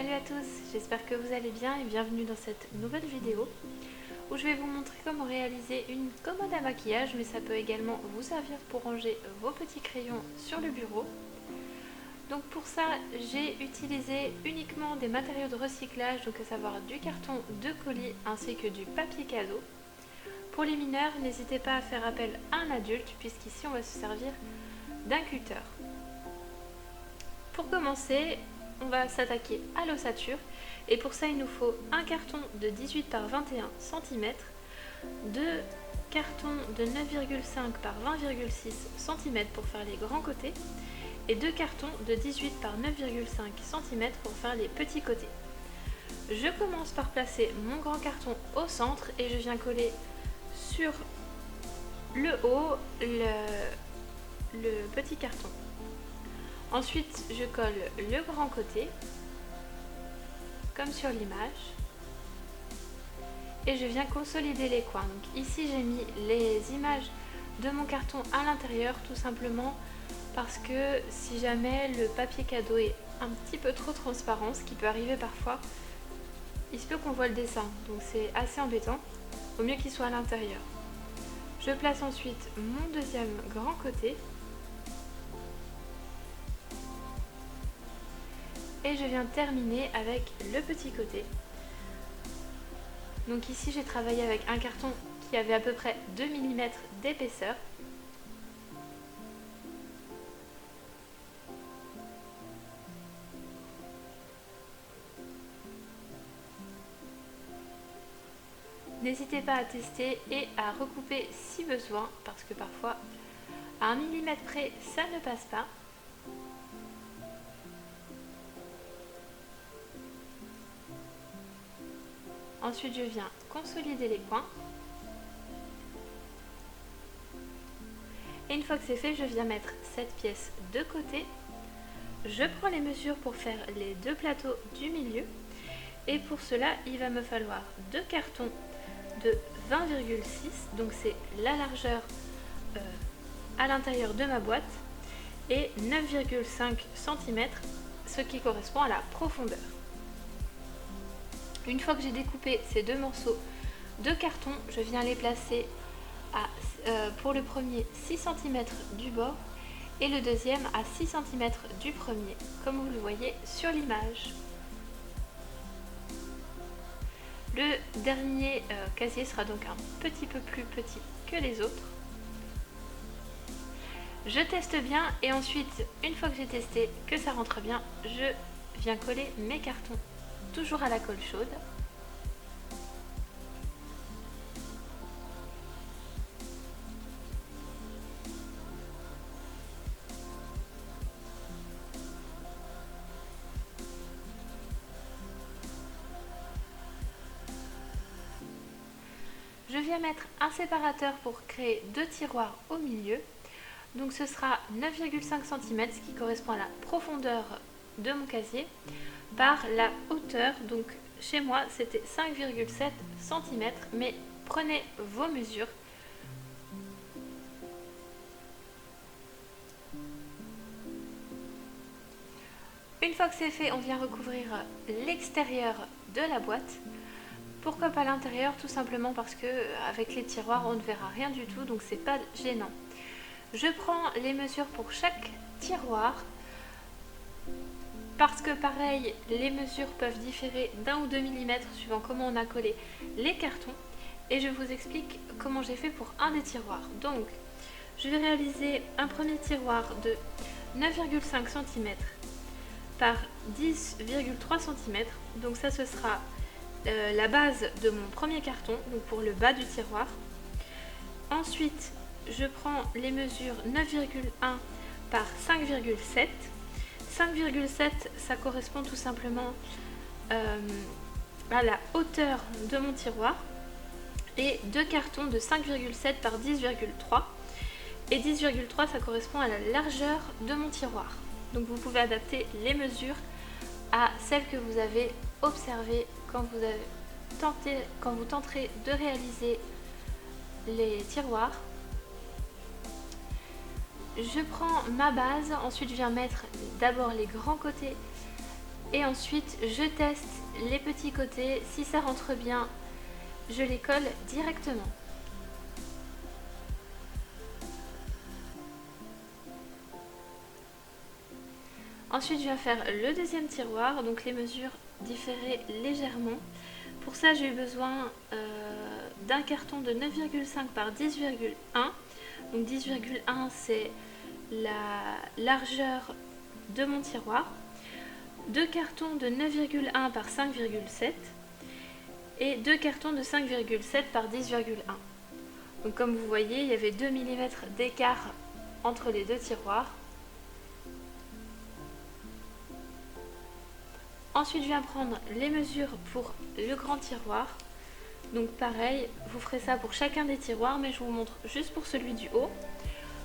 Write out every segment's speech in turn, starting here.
Salut à tous, j'espère que vous allez bien et bienvenue dans cette nouvelle vidéo où je vais vous montrer comment réaliser une commode à maquillage, mais ça peut également vous servir pour ranger vos petits crayons sur le bureau. Donc pour ça, j'ai utilisé uniquement des matériaux de recyclage, donc à savoir du carton de colis ainsi que du papier cadeau. Pour les mineurs, n'hésitez pas à faire appel à un adulte puisqu'ici on va se servir d'un cutter. Pour commencer, on va s'attaquer à l'ossature et pour ça il nous faut un carton de 18 par 21 cm, deux cartons de 9,5 par 20,6 cm pour faire les grands côtés et deux cartons de 18 par 9,5 cm pour faire les petits côtés. Je commence par placer mon grand carton au centre et je viens coller sur le haut le petit carton. Ensuite, je colle le grand côté, comme sur l'image, et je viens consolider les coins. Donc ici, j'ai mis les images de mon carton à l'intérieur, tout simplement parce que si jamais le papier cadeau est un petit peu trop transparent, ce qui peut arriver parfois, il se peut qu'on voit le dessin, donc c'est assez embêtant. Vaut mieux qu'il soit à l'intérieur. Je place ensuite mon deuxième grand côté. Et je viens terminer avec le petit côté. Donc ici j'ai travaillé avec un carton qui avait à peu près 2 mm d'épaisseur. N'hésitez pas à tester et à recouper si besoin, parce que parfois à 1 mm près ça ne passe pas. Ensuite, je viens consolider les coins. Et une fois que c'est fait, je viens mettre cette pièce de côté. Je prends les mesures pour faire les deux plateaux du milieu. Et pour cela, il va me falloir deux cartons de 20,6, donc c'est la largeur à l'intérieur de ma boîte, et 9,5 cm, ce qui correspond à la profondeur. Une fois que j'ai découpé ces deux morceaux de carton, je viens les placer pour le premier 6 cm du bord et le deuxième à 6 cm du premier, comme vous le voyez sur l'image. Le dernier casier sera donc un petit peu plus petit que les autres. Je teste bien et ensuite, une fois que j'ai testé que ça rentre bien, je viens coller mes cartons toujours à la colle chaude. Je viens mettre un séparateur pour créer deux tiroirs au milieu. Donc ce sera 9,5 cm, ce qui correspond à la profondeur de mon casier, par la hauteur. Donc chez moi c'était 5,7 cm, mais prenez vos mesures. Une fois que c'est fait, on vient recouvrir l'extérieur de la boîte. Pourquoi pas l'intérieur? Tout simplement parce que avec les tiroirs on ne verra rien du tout, donc c'est pas gênant. Je prends les mesures pour chaque tiroir parce que pareil, les mesures peuvent différer d'1 ou 2 mm suivant comment on a collé les cartons, et je vous explique comment j'ai fait pour un des tiroirs. Donc je vais réaliser un tiroir de 9,5 cm par 10,3 cm, donc ça ce sera la base de mon premier carton, donc pour le bas du tiroir. Ensuite je prends les mesures 9,1 par 5,7. 5,7 ça correspond tout simplement à la hauteur de mon tiroir, et deux cartons de 5,7 par 10,3, et 10,3 ça correspond à la largeur de mon tiroir. Donc vous pouvez adapter les mesures à celles que vous avez observées quand vous tenterez de réaliser les tiroirs. Je prends ma base, ensuite je viens mettre d'abord les grands côtés Et ensuite je teste les petits côtés, si ça rentre bien, je les colle directement. Ensuite je viens faire le deuxième tiroir, donc les mesures différaient légèrement. Pour ça j'ai eu besoin d'un carton de 9,5 par 10,1. Donc 10,1 c'est la largeur de mon tiroir. Deux cartons de 9,1 par 5,7 et deux cartons de 5,7 par 10,1. Donc comme vous voyez, il y avait 2 mm d'écart entre les deux tiroirs. Ensuite, je viens prendre les mesures pour le grand tiroir. Donc pareil, vous ferez ça pour chacun des tiroirs, mais je vous montre juste pour celui du haut.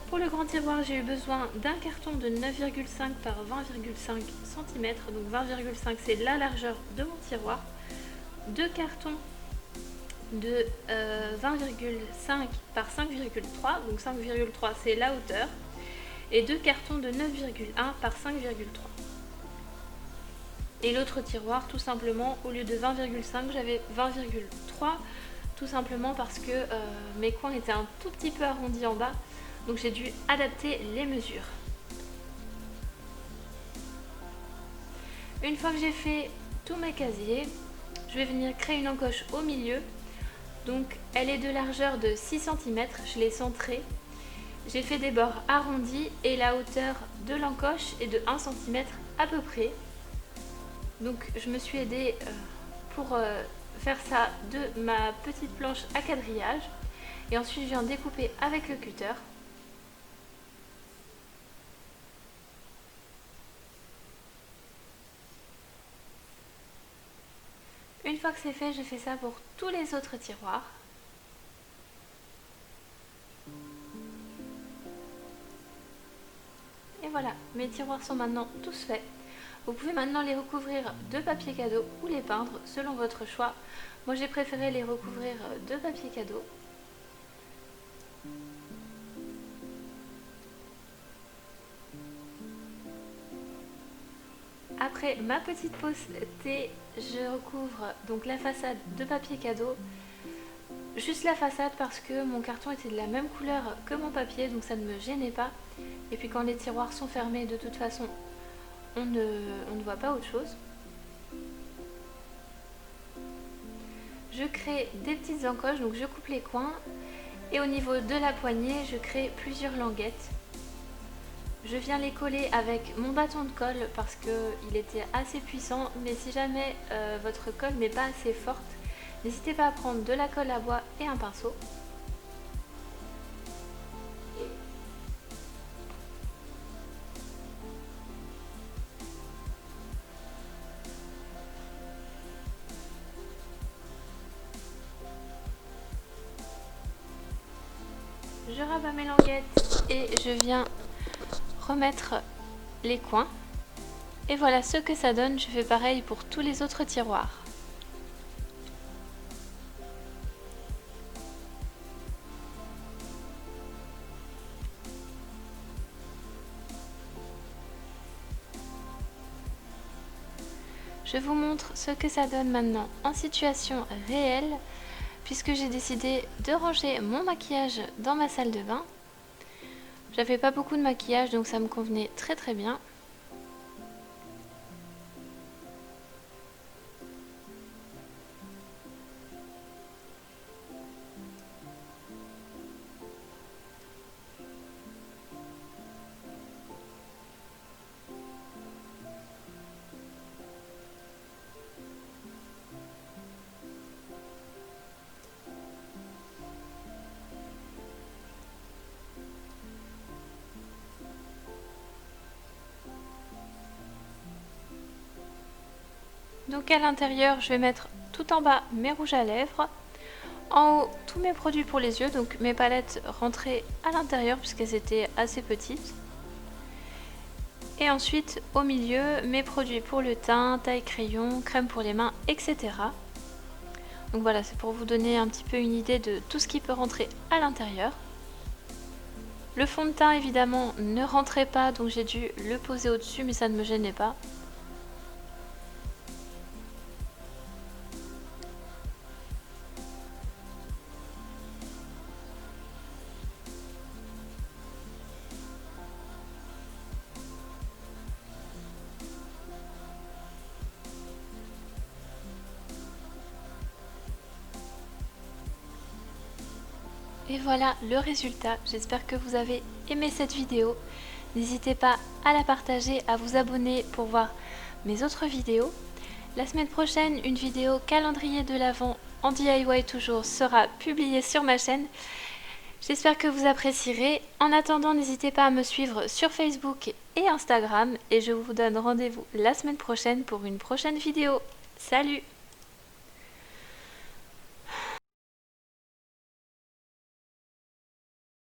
Pour le grand tiroir, j'ai eu besoin d'un carton de 9,5 par 20,5 cm. Donc 20,5 c'est la largeur de mon tiroir. Deux cartons de 20,5 par 5,3. Donc 5,3 c'est la hauteur. Et deux cartons de 9,1 par 5,3. Et l'autre tiroir, tout simplement, au lieu de 20,5, j'avais 20,3, tout simplement parce que mes coins étaient un tout petit peu arrondis en bas, donc j'ai dû adapter les mesures. Une fois que j'ai fait tous mes casiers, je vais venir créer une encoche au milieu. Donc elle est de largeur de 6 cm, je l'ai centrée. J'ai fait des bords arrondis et la hauteur de l'encoche est de 1 cm à peu près. Donc je me suis aidée pour faire ça de ma petite planche à quadrillage. Et ensuite je viens découper avec le cutter. Une fois que c'est fait, je fais ça pour tous les autres tiroirs. Et voilà, mes tiroirs sont maintenant tous faits. Vous pouvez maintenant les recouvrir de papier cadeau ou les peindre selon votre choix. Moi j'ai préféré les recouvrir de papier cadeau. Après ma petite pause thé, je recouvre donc la façade de papier cadeau. Juste la façade parce que mon carton était de la même couleur que mon papier, donc ça ne me gênait pas. Et puis quand les tiroirs sont fermés, de toute façon, on ne voit pas autre chose. Je crée des petites encoches, donc je coupe les coins. Et au niveau de la poignée, je crée plusieurs languettes. Je viens les coller avec mon bâton de colle parce qu'il était assez puissant. Mais si jamais votre colle n'est pas assez forte, n'hésitez pas à prendre de la colle à bois et un pinceau. Je rabats mes languettes et je viens remettre les coins. Et voilà ce que ça donne. Je fais pareil pour tous les autres tiroirs. Je vous montre ce que ça donne maintenant en situation réelle, puisque j'ai décidé de ranger mon maquillage dans ma salle de bain. J'avais pas beaucoup de maquillage, donc ça me convenait très très bien. Donc à l'intérieur, je vais mettre tout en bas mes rouges à lèvres. En haut, tous mes produits pour les yeux, donc mes palettes rentrées à l'intérieur puisqu'elles étaient assez petites. Et ensuite, au milieu, mes produits pour le teint, taille crayon, crème pour les mains, etc. Donc voilà, c'est pour vous donner un petit peu une idée de tout ce qui peut rentrer à l'intérieur. Le fond de teint, évidemment, ne rentrait pas, donc j'ai dû le poser au-dessus, mais ça ne me gênait pas. Et voilà le résultat. J'espère que vous avez aimé cette vidéo. N'hésitez pas à la partager, à vous abonner pour voir mes autres vidéos. La semaine prochaine, une vidéo calendrier de l'Avent en DIY toujours sera publiée sur ma chaîne. J'espère que vous apprécierez. En attendant, n'hésitez pas à me suivre sur Facebook et Instagram. Et je vous donne rendez-vous la semaine prochaine pour une prochaine vidéo. Salut!